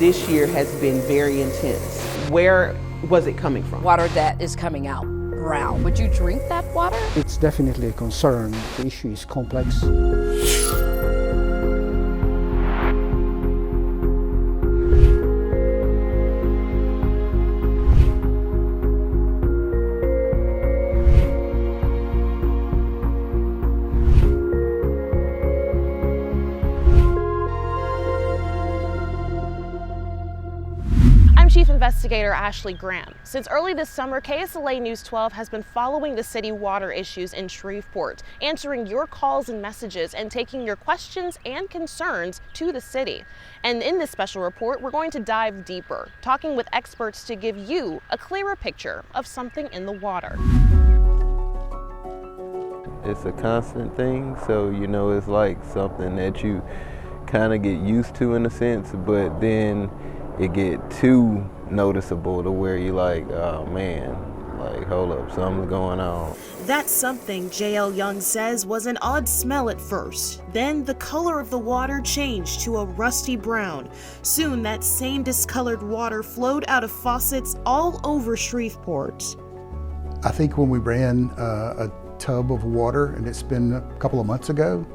this year has been very intense. Where was it coming from? Water that is coming out brown. Would you drink that water? It's definitely a concern. The issue is complex. Chief Investigator Ashley Graham. Since early this summer, KSLA News 12 has been following the city water issues in Shreveport, answering your calls and messages and taking your questions and concerns to the city. And in this special report, we're going to dive deeper, talking with experts to give you a clearer picture of something in the water. It's a constant thing, so it's like something that you kind of get used to in a sense, but then it get too noticeable to where you're like, oh man, like hold up, something's going on. That something, J.L. Young says, was an odd smell at first. Then the color of the water changed to a rusty brown. Soon that same discolored water flowed out of faucets all over Shreveport. I think when we ran a tub of water, and it's been a couple of months ago,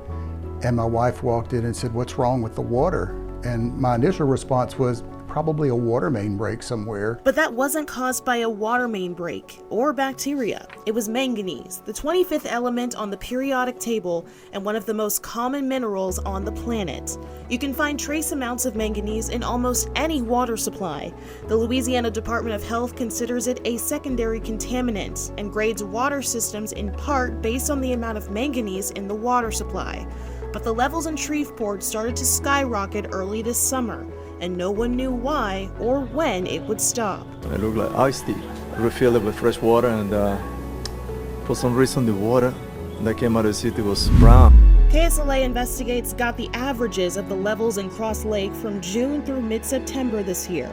and my wife walked in and said, "What's wrong with the water?" And my initial response was, probably a water main break somewhere. But that wasn't caused by a water main break or bacteria. It was manganese, the 25th element on the periodic table and one of the most common minerals on the planet. You can find trace amounts of manganese in almost any water supply. The Louisiana Department of Health considers it a secondary contaminant and grades water systems in part based on the amount of manganese in the water supply. But the levels in Shreveport started to skyrocket early this summer, and no one knew why or when it would stop. It looked like iced tea. Refilled it with fresh water, and for some reason the water that came out of the city was brown. KSLA Investigates got the averages of the levels in Cross Lake from June through mid-September this year.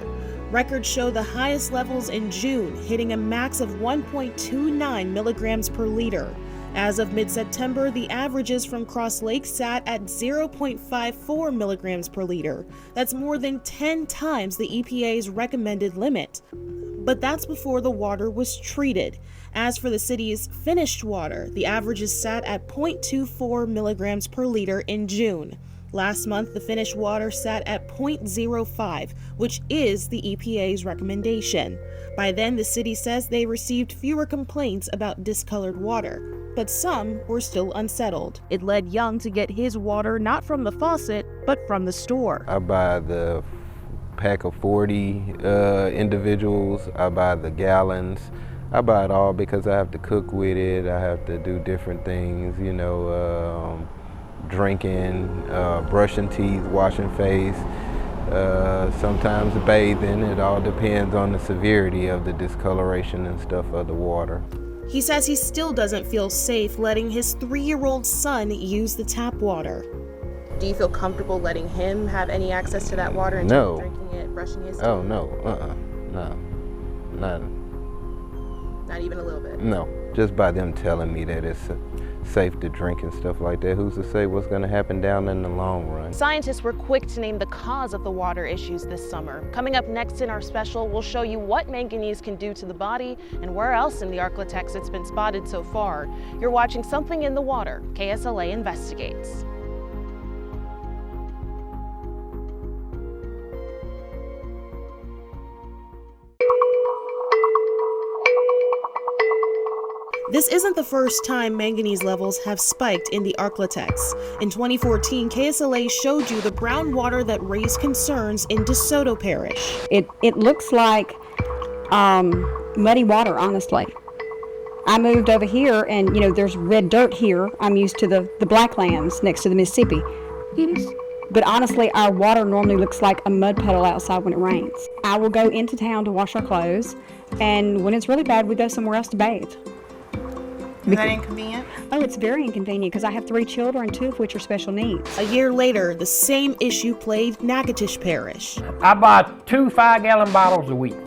Records show the highest levels in June, hitting a max of 1.29 milligrams per liter. As of mid-September, the averages from Cross Lake sat at 0.54 milligrams per liter. That's more than 10 times the EPA's recommended limit. But that's before the water was treated. As for the city's finished water, the averages sat at 0.24 milligrams per liter in June. Last month, the finished water sat at 0.05, which is the EPA's recommendation. By then, the city says they received fewer complaints about discolored water, but some were still unsettled. It led Young to get his water not from the faucet, but from the store. I buy the pack of 40 individuals, I buy the gallons, I buy it all because I have to cook with it, I have to do different things, drinking, brushing teeth, washing face, sometimes bathing. It all depends on the severity of the discoloration and stuff of the water. He says he still doesn't feel safe letting his 3-year-old son use the tap water. Do you feel comfortable letting him have any access to that water and No. drinking it, brushing his teeth? Oh no, no, none. Not even a little bit? No, just by them telling me that it's safe to drink and stuff like that. Who's to say what's going to happen down in the long run? Scientists were quick to name the cause of the water issues this summer. Coming up next in our special, we'll show you what manganese can do to the body and where else in the Arklatex it's been spotted so far. You're watching Something in the Water. KSLA Investigates. This isn't the first time manganese levels have spiked in the Arklatex. In 2014, KSLA showed you the brown water that raised concerns in DeSoto Parish. It looks like muddy water, honestly. I moved over here and, there's red dirt here. I'm used to the black lands next to the Mississippi. But honestly, our water normally looks like a mud puddle outside when it rains. I will go into town to wash our clothes, and when it's really bad, we go somewhere else to bathe. Is that inconvenient? Oh, it's very inconvenient because I have 3 children, 2 of which are special needs. A year later, the same issue plagued Natchitoches Parish. I buy 2 5-gallon bottles a week.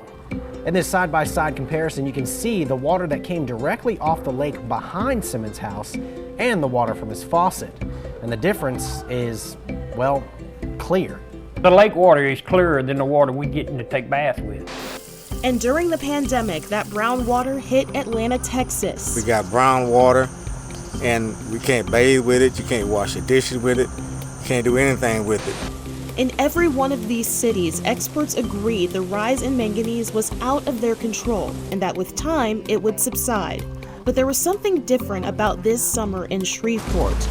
In this side-by-side comparison, you can see the water that came directly off the lake behind Simmons' house and the water from his faucet. And the difference is, well, clear. The lake water is clearer than the water we get in to take baths with. And during the pandemic, that brown water hit Atlanta, Texas. We got brown water, and we can't bathe with it. You can't wash your dishes with it. You can't do anything with it. In every one of these cities, experts agreed the rise in manganese was out of their control and that with time, it would subside. But there was something different about this summer in Shreveport.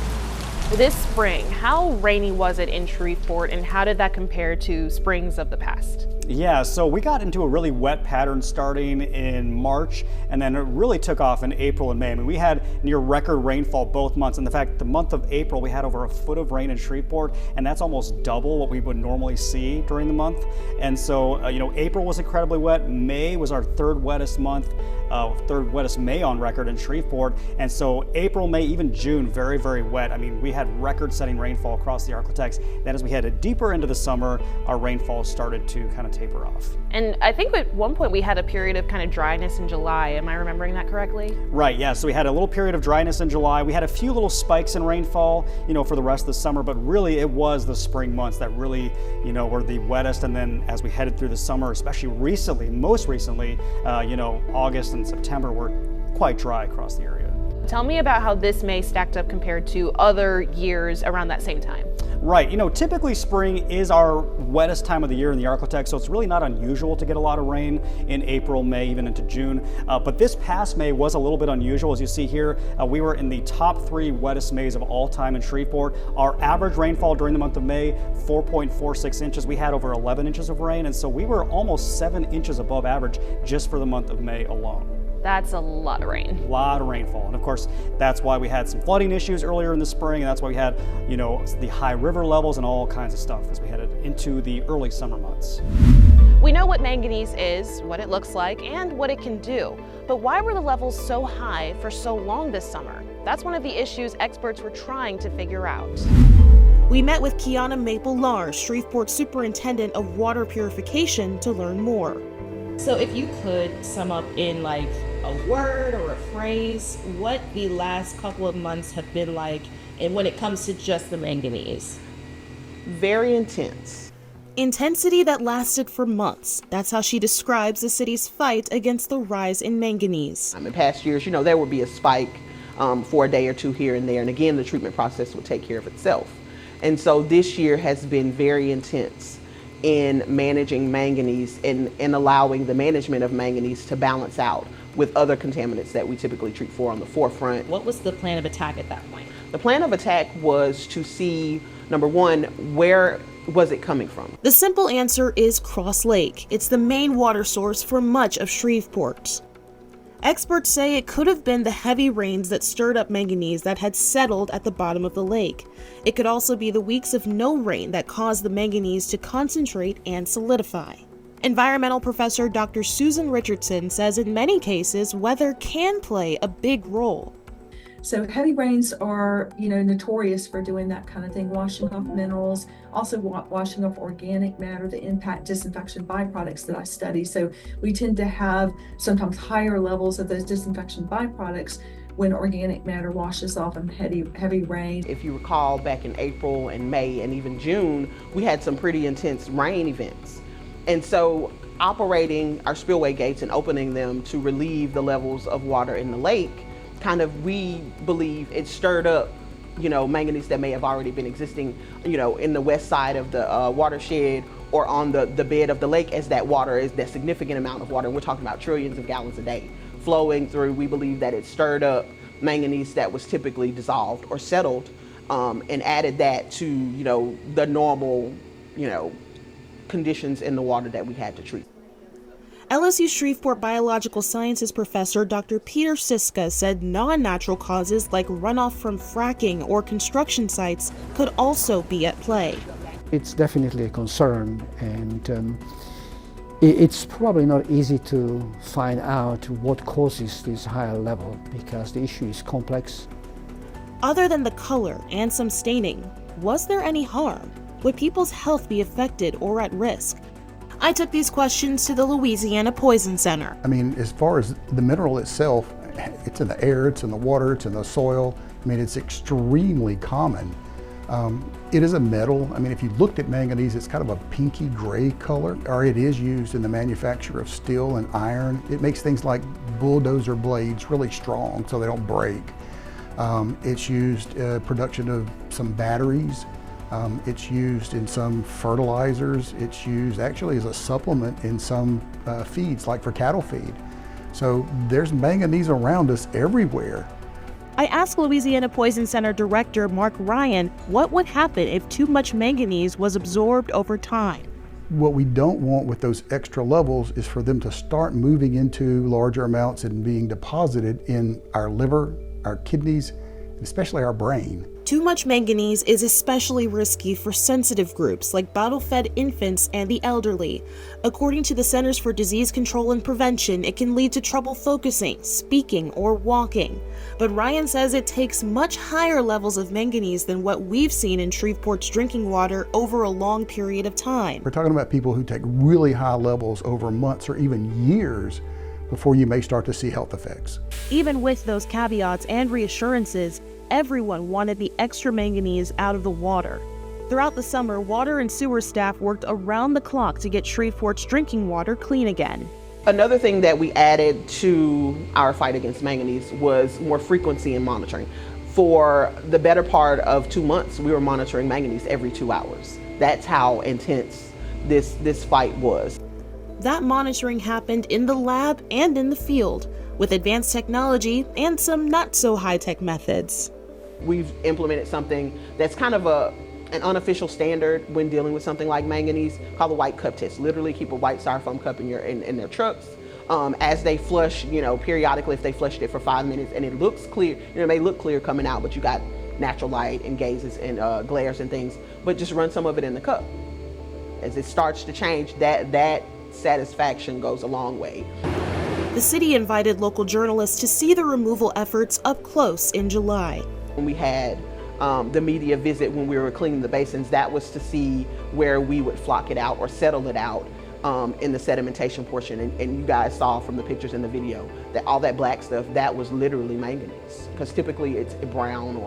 This spring, how rainy was it in Shreveport, and how did that compare to springs of the past? Yeah, so we got into a really wet pattern starting in March, and then it really took off in April and May. I mean, we had near record rainfall both months. And in fact, the month of April, we had over a foot of rain in Shreveport, and that's almost double what we would normally see during the month. And so, April was incredibly wet. May was our third wettest month, third wettest May on record in Shreveport. And so April, May, even June, very, very wet. I mean, we had record-setting rainfall across the Arklatex. Then as we headed deeper into the summer, our rainfall started to kind of taper off. And I think at one point we had a period of kind of dryness in July. Am I remembering that correctly? Right, yeah. So we had a little period of dryness in July. We had a few little spikes in rainfall, for the rest of the summer, but really it was the spring months that really, were the wettest. And then as we headed through the summer, especially recently, most recently, August and September were quite dry across the area. Tell me about how this May stacked up compared to other years around that same time. Right, typically spring is our wettest time of the year in the Arklatex, so it's really not unusual to get a lot of rain in April, May, even into June. But this past May was a little bit unusual. As you see here, we were in the top 3 wettest Mays of all time in Shreveport. Our average rainfall during the month of May, 4.46 inches. We had over 11 inches of rain, and so we were almost 7 inches above average just for the month of May alone. That's a lot of rain. A lot of rainfall. And of course, that's why we had some flooding issues earlier in the spring, and that's why we had, the high river levels and all kinds of stuff as we headed into the early summer months. We know what manganese is, what it looks like, and what it can do. But why were the levels so high for so long this summer? That's one of the issues experts were trying to figure out. We met with Kiana Maple-Lars, Shreveport Superintendent of Water Purification, to learn more. So if you could sum up in like a word or a phrase what the last couple of months have been like, and when it comes to just the manganese. Very intense. Intensity that lasted for months. That's how she describes the city's fight against the rise in manganese. In past years, there would be a spike for a day or two here and there, and again, the treatment process would take care of itself. And so this year has been very intense in managing manganese and allowing the management of manganese to balance out with other contaminants that we typically treat for on the forefront. What was the plan of attack at that point? The plan of attack was to see, number one, where was it coming from? The simple answer is Cross Lake. It's the main water source for much of Shreveport. Experts say it could have been the heavy rains that stirred up manganese that had settled at the bottom of the lake. It could also be the weeks of no rain that caused the manganese to concentrate and solidify. Environmental professor Dr. Susan Richardson says in many cases, weather can play a big role. So heavy rains are, notorious for doing that kind of thing, washing off minerals, also washing off organic matter, the impact disinfection byproducts that I study. So we tend to have sometimes higher levels of those disinfection byproducts when organic matter washes off in heavy rain. If you recall, back in April and May and even June, we had some pretty intense rain events. And so operating our spillway gates and opening them to relieve the levels of water in the lake, we believe it stirred up, manganese that may have already been existing, in the west side of the watershed or on the bed of the lake, as that water is that significant amount of water. And we're talking about trillions of gallons a day flowing through. We believe that it stirred up manganese that was typically dissolved or settled and added that to, the normal, conditions in the water that we had to treat. LSU Shreveport Biological Sciences professor Dr. Peter Siska said non-natural causes like runoff from fracking or construction sites could also be at play. It's definitely a concern, and it's probably not easy to find out what causes this higher level because the issue is complex. Other than the color and some staining, was there any harm? Would people's health be affected or at risk? I took these questions to the Louisiana Poison Center. As far as the mineral itself, it's in the air, it's in the water, it's in the soil. It's extremely common. It is a metal. I mean, if you looked at manganese, it's kind of a pinky gray color, or it is used in the manufacture of steel and iron. It makes things like bulldozer blades really strong so they don't break. It's used in production of some batteries. It's used in some fertilizers. It's used actually as a supplement in some feeds, like for cattle feed. So there's manganese around us everywhere. I asked Louisiana Poison Center Director Mark Ryan what would happen if too much manganese was absorbed over time. What we don't want with those extra levels is for them to start moving into larger amounts and being deposited in our liver, our kidneys, and especially our brain. Too much manganese is especially risky for sensitive groups like bottle-fed infants and the elderly. According to the Centers for Disease Control and Prevention, it can lead to trouble focusing, speaking, or walking. But Ryan says it takes much higher levels of manganese than what we've seen in Shreveport's drinking water over a long period of time. We're talking about people who take really high levels over months or even years before you may start to see health effects. Even with those caveats and reassurances, everyone wanted the extra manganese out of the water. Throughout the summer, water and sewer staff worked around the clock to get Shreveport's drinking water clean again. Another thing that we added to our fight against manganese was more frequency in monitoring. For the better part of 2 months, we were monitoring manganese every 2 hours. That's how intense this fight was. That monitoring happened in the lab and in the field, with advanced technology and some not so high-tech methods. We've implemented something that's kind of an unofficial standard when dealing with something like manganese called the white cup test. Literally keep a white styrofoam cup in their trucks. As they flush, periodically, if they flushed it for 5 minutes and it looks clear, it may look clear coming out, but you got natural light and gazes and glares and things, but just run some of it in the cup. As it starts to change, that satisfaction goes a long way. The city invited local journalists to see the removal efforts up close in July. When we had the media visit when we were cleaning the basins, that was to see where we would flock it out or settle it out in the sedimentation portion. And you guys saw from the pictures in the video that all that black stuff, that was literally manganese. Because typically it's brown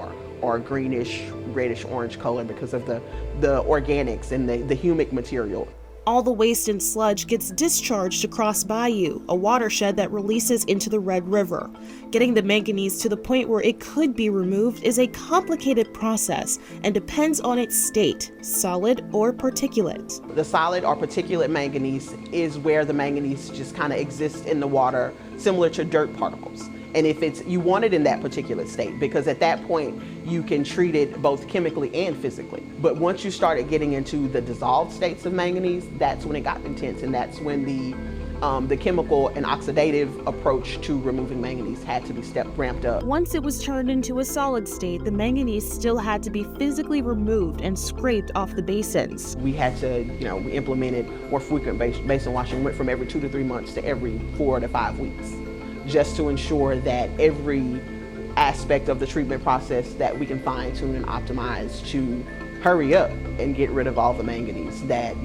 or greenish, reddish orange color because of the organics and the humic material. All the waste and sludge gets discharged across Bayou, a watershed that releases into the Red River. Getting the manganese to the point where it could be removed is a complicated process and depends on its state, solid or particulate. The solid or particulate manganese is where the manganese just kind of exists in the water, similar to dirt particles. And if you want it in that particular state, because at that point you can treat it both chemically and physically. But once you started getting into the dissolved states of manganese, that's when it got intense, and that's when the chemical and oxidative approach to removing manganese had to be ramped up. Once it was turned into a solid state, the manganese still had to be physically removed and scraped off the basins. We had to, we implemented more frequent basin washing, went from every 2 to 3 months to every 4 to 5 weeks, just to ensure that every aspect of the treatment process that we can fine tune and optimize to hurry up and get rid of all the manganese that,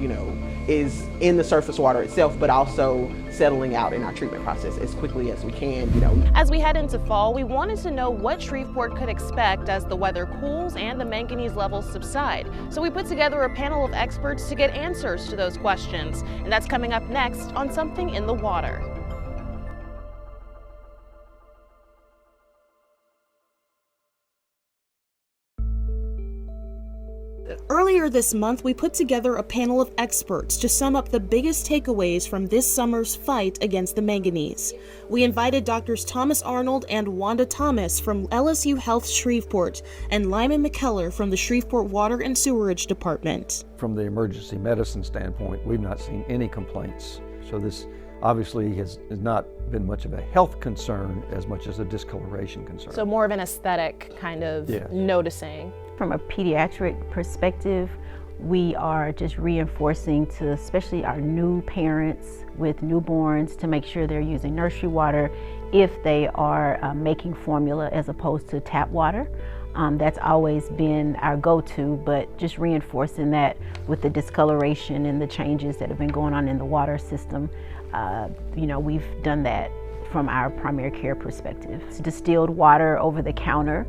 is in the surface water itself, but also settling out in our treatment process as quickly as we can, As we head into fall, we wanted to know what Shreveport could expect as the weather cools and the manganese levels subside. So we put together a panel of experts to get answers to those questions. And that's coming up next on Something in the Water. Earlier this month, we put together a panel of experts to sum up the biggest takeaways from this summer's fight against the manganese. We invited Drs. Thomas Arnold and Wanda Thomas from LSU Health Shreveport and Lyman McKellar from the Shreveport Water and Sewerage Department. From the emergency medicine standpoint, we've not seen any complaints. So this obviously has not been much of a health concern as much as a discoloration concern. So more of an aesthetic kind of noticing. From a pediatric perspective, we are just reinforcing to especially our new parents with newborns to make sure they're using nursery water if they are making formula as opposed to tap water. That's always been our go-to, but just reinforcing that with the discoloration and the changes that have been going on in the water system. We've done that from our primary care perspective. It's distilled water over the counter,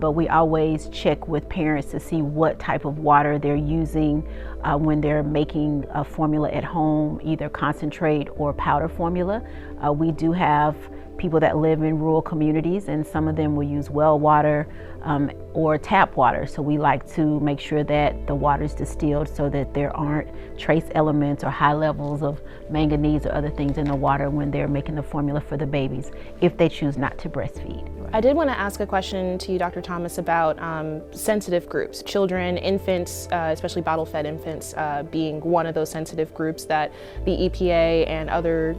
but we always check with parents to see what type of water they're using when they're making a formula at home, either concentrate or powder formula. We do have people that live in rural communities, and some of them will use well water or tap water. So we like to make sure that the water is distilled so that there aren't trace elements or high levels of manganese or other things in the water when they're making the formula for the babies, if they choose not to breastfeed. I did want to ask a question to you, Dr. Thomas, about sensitive groups, children, infants, especially bottle-fed infants, being one of those sensitive groups that the EPA and other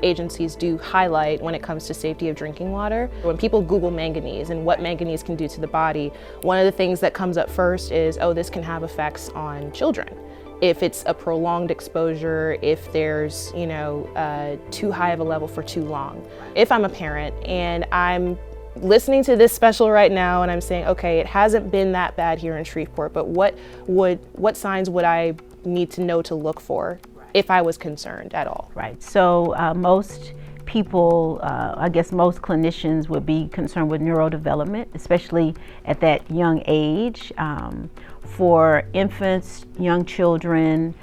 agencies do highlight when it comes to safety of drinking water. When people Google manganese and what manganese can do to the body, one of the things that comes up first is, oh, this can have effects on children. If it's a prolonged exposure, if there's, too high of a level for too long. If I'm a parent and I'm listening to this special right now and I'm saying, okay, it hasn't been that bad here in Shreveport, but what signs would I need to know to look for if I was concerned at all? Right, so most people, I guess most clinicians would be concerned with neurodevelopment, especially at that young age. For infants, young children,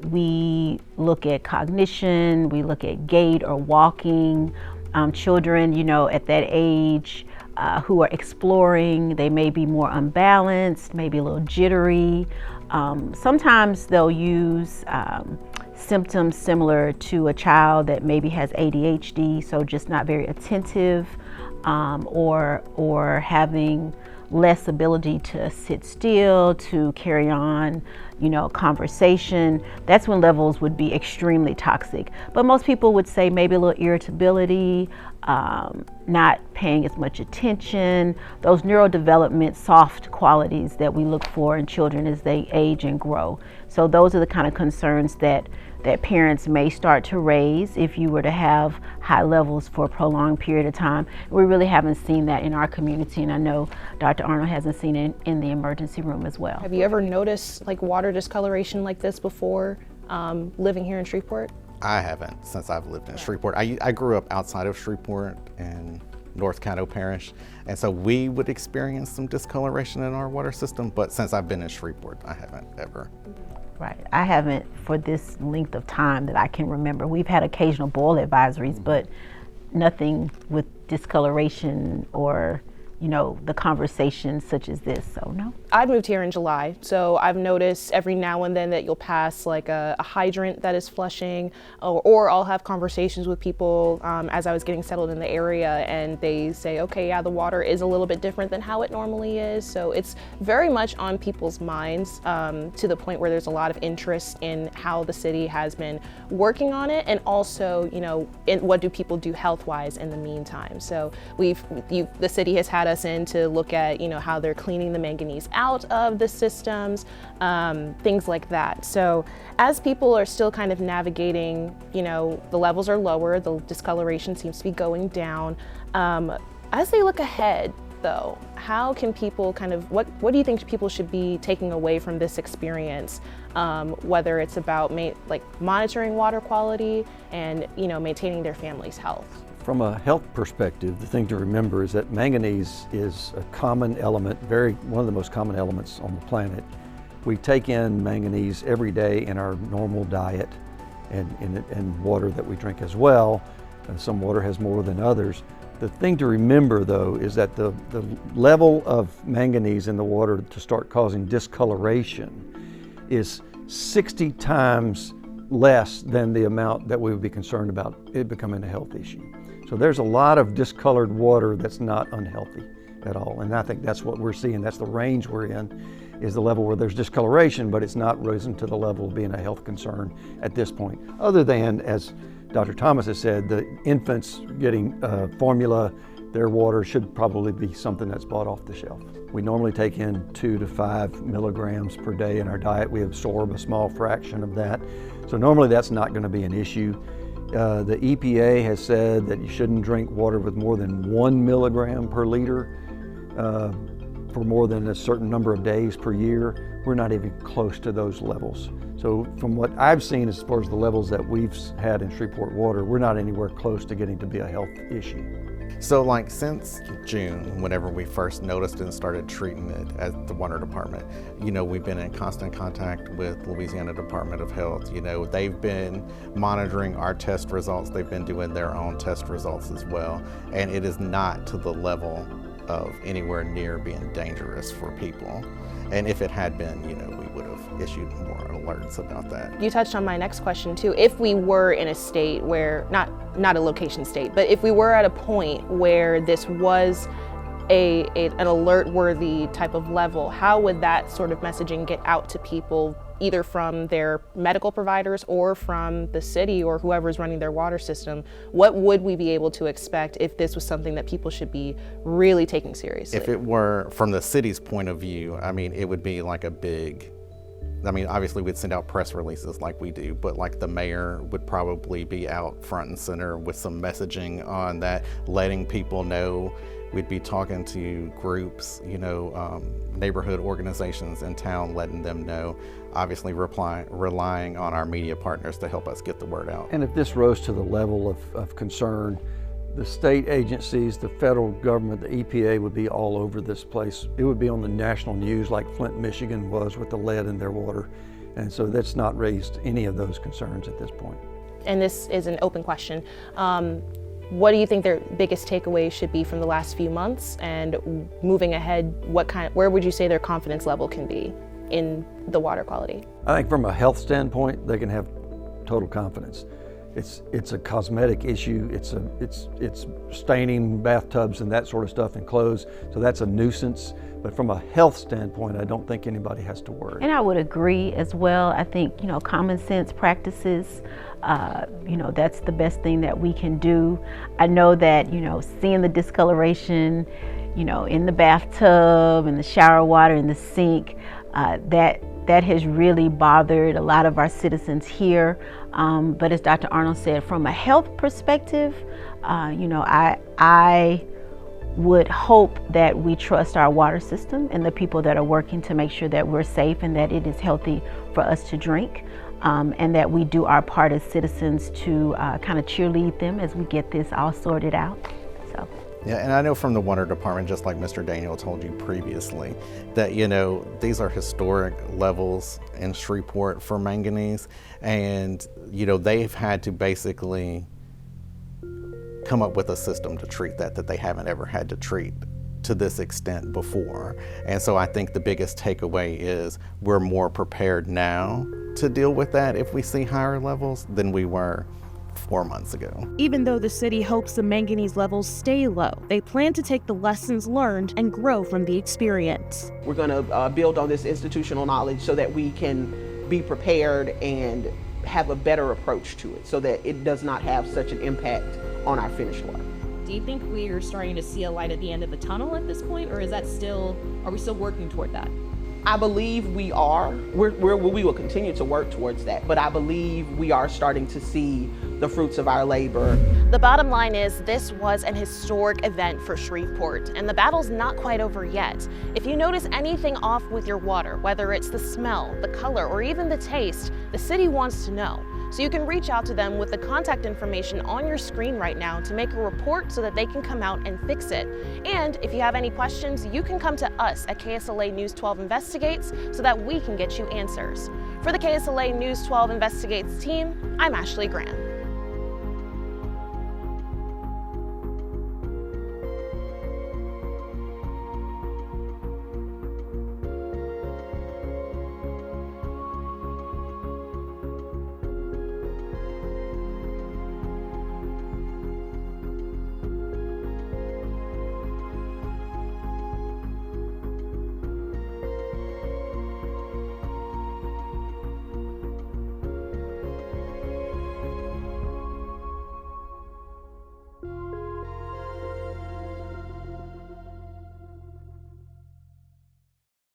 we look at cognition, we look at gait or walking. Children, at that age who are exploring, they may be more unbalanced, maybe a little jittery. Sometimes they'll use symptoms similar to a child that maybe has ADHD, so just not very attentive, or having less ability to sit still, to carry on, conversation. That's when levels would be extremely toxic. But most people would say maybe a little irritability, not paying as much attention, those neurodevelopment soft qualities that we look for in children as they age and grow. So those are the kind of concerns that parents may start to raise if you were to have high levels for a prolonged period of time. We really haven't seen that in our community, and I know Dr. Arnold hasn't seen it in the emergency room as well. Have you ever noticed water discoloration like this before living here in Shreveport? I haven't, since I've lived in Shreveport. I grew up outside of Shreveport in North Caddo Parish, and so we would experience some discoloration in our water system, but since I've been in Shreveport, I haven't ever. Right, I haven't for this length of time that I can remember. We've had occasional boil advisories, but nothing with discoloration or the conversations such as this, so no. I moved here in July, so I've noticed every now and then that you'll pass a hydrant that is flushing, or I'll have conversations with people as I was getting settled in the area, and they say, okay, yeah, the water is a little bit different than how it normally is. So it's very much on people's minds to the point where there's a lot of interest in how the city has been working on it, and also, what do people do health-wise in the meantime. So the city has had us in to look at, how they're cleaning the manganese out of the systems, things like that. So as people are still kind of navigating, the levels are lower, the discoloration seems to be going down. As they look ahead, though, how can people what do you think people should be taking away from this experience, whether it's about monitoring water quality and, maintaining their family's health? From a health perspective, the thing to remember is that manganese is a common element, one of the most common elements on the planet. We take in manganese every day in our normal diet and water that we drink as well. Some water has more than others. The thing to remember, though, is that the level of manganese in the water to start causing discoloration is 60 times less than the amount that we would be concerned about it becoming a health issue. So there's a lot of discolored water that's not unhealthy at all. And I think that's what we're seeing. That's the range we're in, is the level where there's discoloration, but it's not risen to the level of being a health concern at this point. Other than, as Dr. Thomas has said, the infants getting formula, their water should probably be something that's bought off the shelf. We normally take in 2 to 5 milligrams per day in our diet. We absorb a small fraction of that. So normally that's not going to be an issue. The EPA has said that you shouldn't drink water with more than 1 milligram per liter for more than a certain number of days per year, we're not even close to those levels. So from what I've seen as far as the levels that we've had in Shreveport water, we're not anywhere close to getting to be a health issue. So like since June, whenever we first noticed it and started treating it at the water department, we've been in constant contact with Louisiana Department of Health. They've been monitoring our test results. They've been doing their own test results as well. And it is not to the level of anywhere near being dangerous for people. And if it had been, we would have issued more alerts about that. You touched on my next question too. If we were in a state where, not a location state, but if we were at a point where this was an alert-worthy type of level, how would that sort of messaging get out to people, either from their medical providers or from the city or whoever's running their water system? What would we be able to expect if this was something that people should be really taking seriously? If it were from the city's point of view, it would be like a big, obviously we'd send out press releases like we do, but like the mayor would probably be out front and center with some messaging on that, letting people know. We'd be talking to groups, neighborhood organizations in town, letting them know, obviously relying on our media partners to help us get the word out. And if this rose to the level of concern, the state agencies, the federal government, the EPA would be all over this place. It would be on the national news like Flint, Michigan was with the lead in their water. And so that's not raised any of those concerns at this point. And this is an open question. What do you think their biggest takeaway should be from the last few months, and moving ahead, where would you say their confidence level can be in the water quality? I think from a health standpoint, they can have total confidence. It's a cosmetic issue. It's staining bathtubs and that sort of stuff in clothes, so that's a nuisance. But from a health standpoint, I don't think anybody has to worry. And I would agree as well. I think, common sense practices, that's the best thing that we can do. I know that, seeing the discoloration, in the bathtub, in the shower water, in the sink, that has really bothered a lot of our citizens here. But as Dr. Arnold said, from a health perspective, I would hope that we trust our water system and the people that are working to make sure that we're safe and that it is healthy for us to drink, and that we do our part as citizens to kind of cheerlead them as we get this all sorted out. So. Yeah, and I know from the water department, just like Mr. Daniel told you previously, that these are historic levels in Shreveport for manganese, and they've had to basically come up with a system to treat that they haven't ever had to treat to this extent before. And so I think the biggest takeaway is we're more prepared now to deal with that if we see higher levels than we were 4 months ago. Even though the city hopes the manganese levels stay low, they plan to take the lessons learned and grow from the experience. We're going to build on this institutional knowledge so that we can be prepared and have a better approach to it so that it does not have such an impact on our finished water. Do you think we are starting to see a light at the end of the tunnel at this point, or are we still working toward that? I believe we are. We will continue to work towards that, but I believe we are starting to see the fruits of our labor. The bottom line is this was an historic event for Shreveport, and the battle's not quite over yet. If you notice anything off with your water, whether it's the smell, the color, or even the taste, the city wants to know. So you can reach out to them with the contact information on your screen right now to make a report so that they can come out and fix it. And if you have any questions, you can come to us at KSLA News 12 Investigates so that we can get you answers. For the KSLA News 12 Investigates team, I'm Ashley Graham.